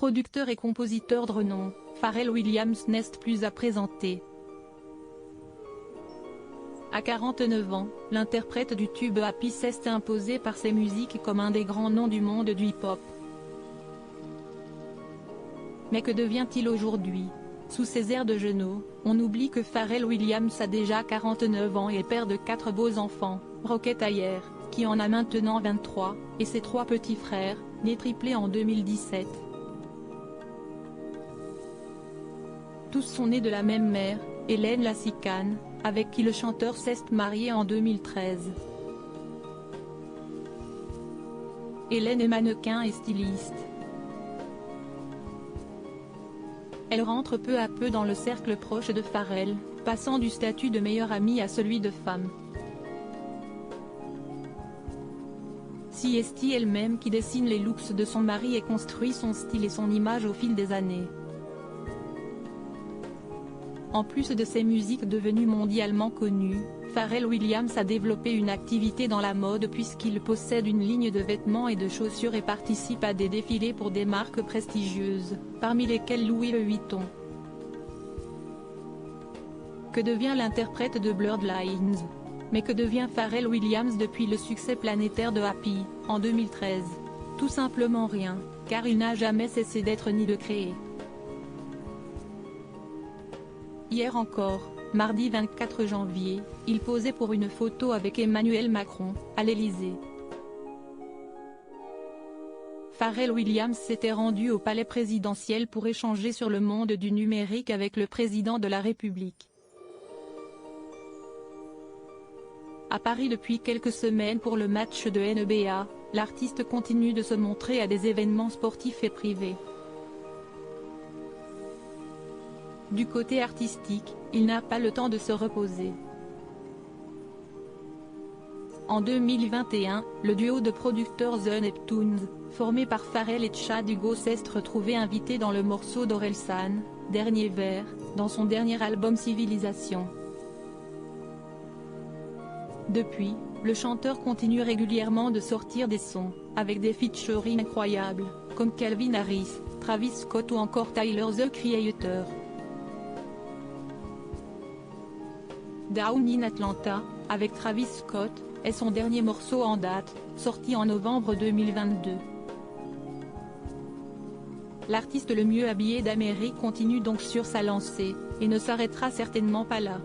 producteur et compositeur de renom, Pharrell Williams n'est plus à présenter. À 49 ans, l'interprète du tube Happy s'est imposé par ses musiques comme un des grands noms du monde du hip-hop. Mais que devient-il aujourd'hui? Sous ses airs de genou, on oublie que Pharrell Williams a déjà 49 ans et est père de 4 beaux enfants, Rocket Ayer, qui en a maintenant 23, et ses 3 petits frères, nés triplés en 2017. Tous sont nés de la même mère, Hélène Lassicane, avec qui le chanteur s'est marié en 2013. Hélène est mannequin et styliste. Elle rentre peu à peu dans le cercle proche de Pharrell, passant du statut de meilleure amie à celui de femme. C'est elle-même qui dessine les looks de son mari et construit son style et son image au fil des années. En plus de ses musiques devenues mondialement connues, Pharrell Williams a développé une activité dans la mode puisqu'il possède une ligne de vêtements et de chaussures et participe à des défilés pour des marques prestigieuses, parmi lesquelles Louis Vuitton. Que devient l'interprète de Blurred Lines? Mais que devient Pharrell Williams depuis le succès planétaire de Happy, en 2013? Tout simplement rien, car il n'a jamais cessé d'être ni de créer. Hier encore, mardi 24 janvier, il posait pour une photo avec Emmanuel Macron, à l'Élysée. Pharrell Williams s'était rendu au palais présidentiel pour échanger sur le monde du numérique avec le président de la République. À Paris depuis quelques semaines pour le match de NBA, l'artiste continue de se montrer à des événements sportifs et privés. Du côté artistique, il n'a pas le temps de se reposer. En 2021, le duo de producteurs The Neptunes, formé par Pharrell et Chad Hugo s'est retrouvé invité dans le morceau d'Orelsan, Dernier Vers, dans son dernier album Civilisation. Depuis, le chanteur continue régulièrement de sortir des sons, avec des featuring incroyables, comme Calvin Harris, Travis Scott ou encore Tyler the Creator. Down in Atlanta, avec Travis Scott, est son dernier morceau en date, sorti en novembre 2022. L'artiste le mieux habillé d'Amérique continue donc sur sa lancée, et ne s'arrêtera certainement pas là.